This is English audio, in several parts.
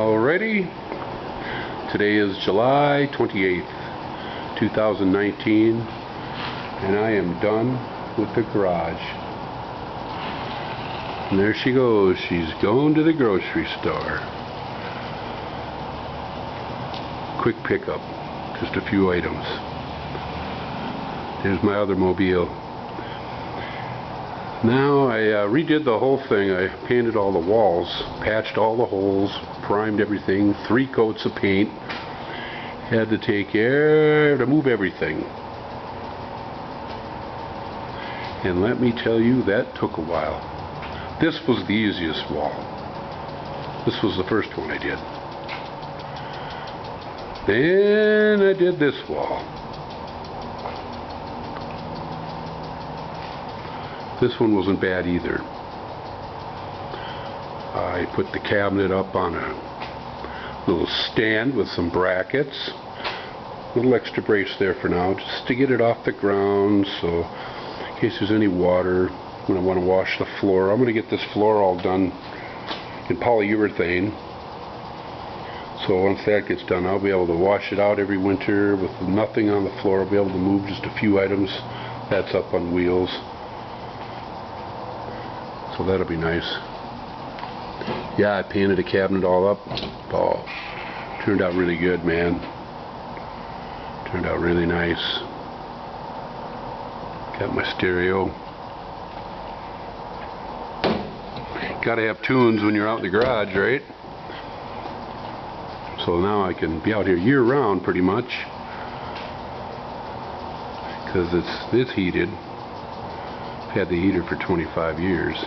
Alrighty, today is July 28th, 2019, and I am done with the garage. And there she goes, she's going to the grocery store. Quick pickup, just a few items. Here's my other mobile. Now I redid the whole thing. I painted all the walls, patched all the holes, primed everything, 3 coats of paint. Had to to move everything. And let me tell you, that took a while. This was the easiest wall. This was the first one I did. Then I did this wall. This one wasn't bad either. I put the cabinet up on a little stand with some brackets. A little extra brace there for now, just to get it off the ground, so in case there's any water when I want to wash the floor. I'm going to get this floor all done in polyurethane. So once that gets done, I'll be able to wash it out every winter with nothing on the floor. I'll be able to move just a few items. That's up on wheels. So that'll be nice. Yeah, I painted the cabinet all up. Oh, turned out really good, man. Turned out really nice. Got my stereo. Gotta have tunes when you're out in the garage, right? So now I can be out here year-round pretty much, because it's heated. I've had the heater for 25 years.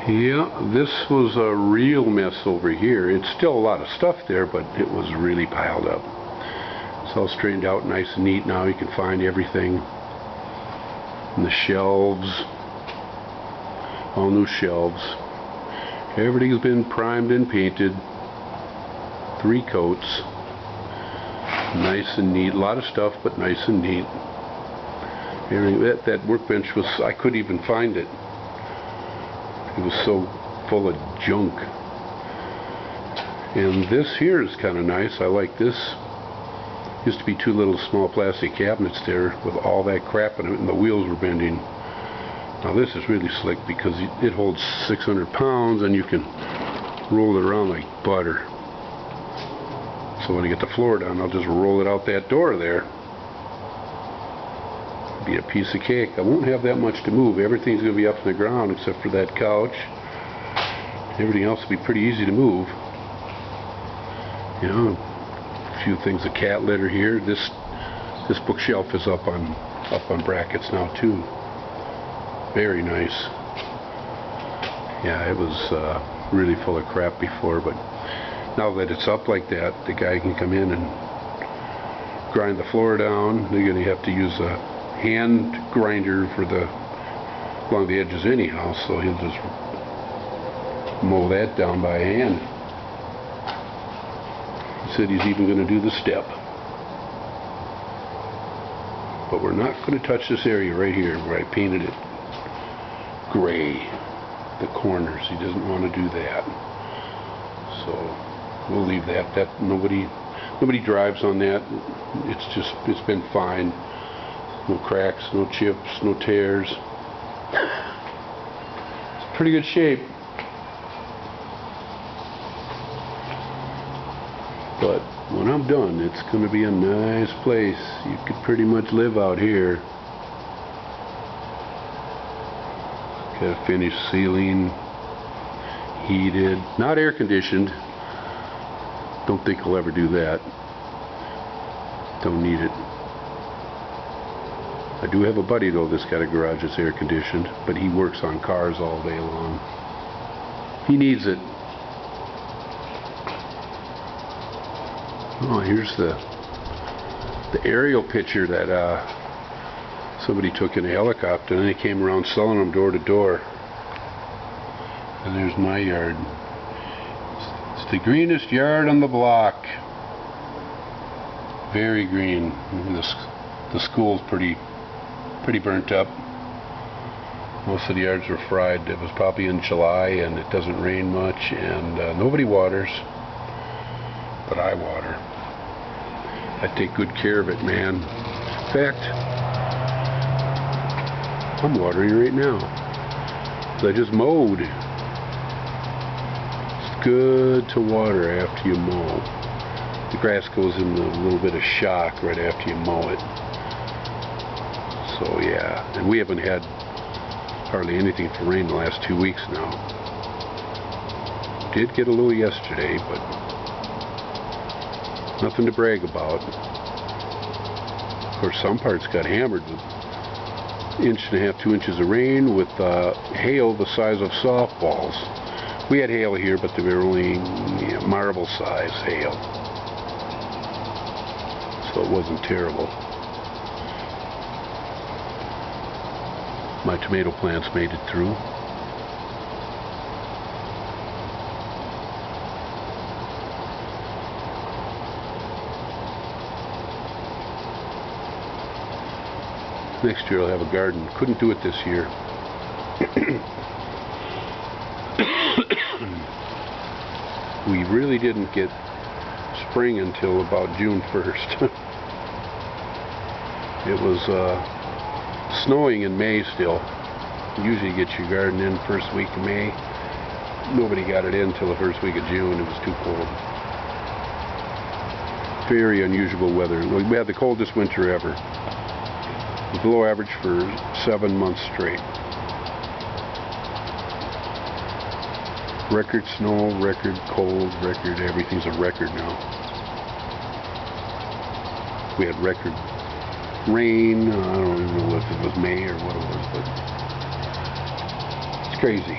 Yeah, this was a real mess over here. It's still a lot of stuff there, but it was really piled up. It's all straightened out nice and neat now. You can find everything. And the shelves, all new shelves. Everything's been primed and painted. 3 coats. Nice and neat. A lot of stuff, but nice and neat. That workbench was, I couldn't even find it. It was so full of junk. And this here is kind of nice. I like this. Used to be 2 little small plastic cabinets there with all that crap in it, and the wheels were bending. Now this is really slick because it holds 600 pounds and you can roll it around like butter. So when I get the floor done, I'll just roll it out that door there. Be a piece of cake. I won't have that much to move. Everything's going to be up in the ground except for that couch. Everything else will be pretty easy to move. You know, a few things of cat litter here. This bookshelf is up on brackets now too. Very nice. Yeah, it was really full of crap before, but now that it's up like that, the guy can come in and grind the floor down. They're going to have to use a hand grinder along the edges anyhow, so he'll just mow that down by hand. He said he's even going to do the step. But we're not going to touch this area right here where I painted it gray, the corners. He doesn't want to do that, so we'll leave that. Nobody drives on that. It's been fine. No cracks, no chips, no tears. It's pretty good shape. But when I'm done, it's going to be a nice place. You could pretty much live out here. Got a finished ceiling, heated, not air conditioned. Don't think I'll ever do that. Don't need it. I do have a buddy though that's got a garage that's air conditioned, but he works on cars all day long. He needs it. Oh, here's the aerial picture that somebody took in a helicopter, and they came around selling them door to door. And there's my yard. It's the greenest yard on the block. Very green. The school's pretty burnt up. Most of the yards were fried. It was probably in July, and it doesn't rain much, and nobody waters, but I water. I take good care of it, man. In fact, I'm watering right now. I just mowed. It's good to water after you mow. The grass goes into a little bit of shock right after you mow it. So yeah, and we haven't had hardly anything for rain the last 2 weeks now. Did get a little yesterday, but nothing to brag about. Of course, some parts got hammered with 1.5 to 2 inches of rain with hail the size of softballs. We had hail here, but they were only marble size hail, so it wasn't terrible. My tomato plants made it through. Next year I'll have a garden. Couldn't do it this year. We really didn't get spring until about June 1st. It was snowing in May still. You usually get your garden in first week of May. Nobody got it in until the first week of June. It was too cold. Very unusual weather. We had the coldest winter ever. It was below average for 7 months straight. Record snow, record cold, record everything's a record now. We had record rain. I don't even know if it was May or what it was, but it's crazy.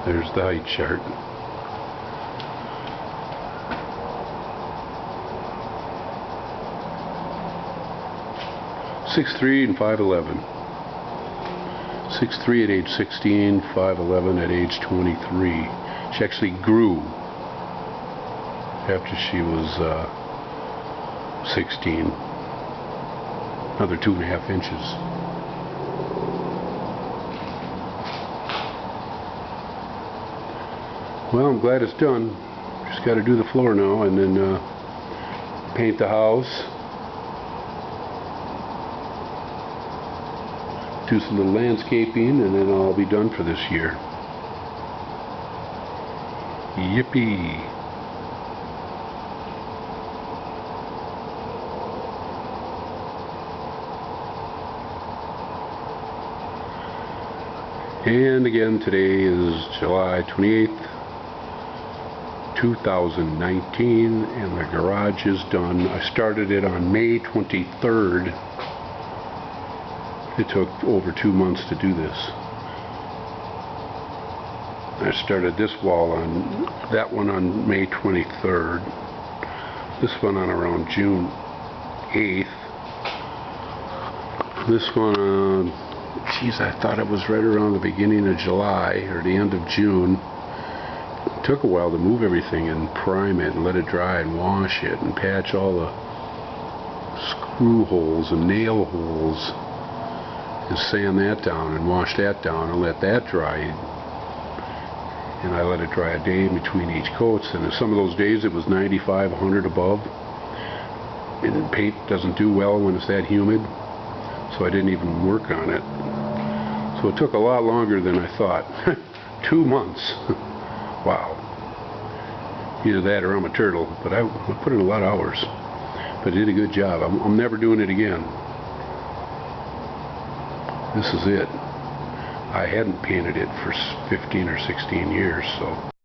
There's the height chart. .63 and 5'11". 6'3" at age 16, 5'11" at age 23. She actually grew after she was 16. Another 2.5 inches. Well, I'm glad it's done. Just got to do the floor now and then paint the house. Do some little landscaping, and then I'll be done for this year. Yippee! And again, today is July 28th, 2019, and the garage is done. I started it on May 23rd. It took over 2 months to do this. I started this wall on that one on May 23rd. This one on around June 8th. This one on, geez, I thought it was right around the beginning of July or the end of June. It took a while to move everything and prime it and let it dry and wash it and patch all the screw holes and nail holes and sand that down and wash that down and let that dry. And I let it dry a day in between each coats, and some of those days it was 95, 100 above. And paint doesn't do well when it's that humid, so I didn't even work on it. So it took a lot longer than I thought. 2 months. Wow. Either that or I'm a turtle, but I put in a lot of hours. But I did a good job. I'm never doing it again. This is it. I hadn't painted it for 15 or 16 years, so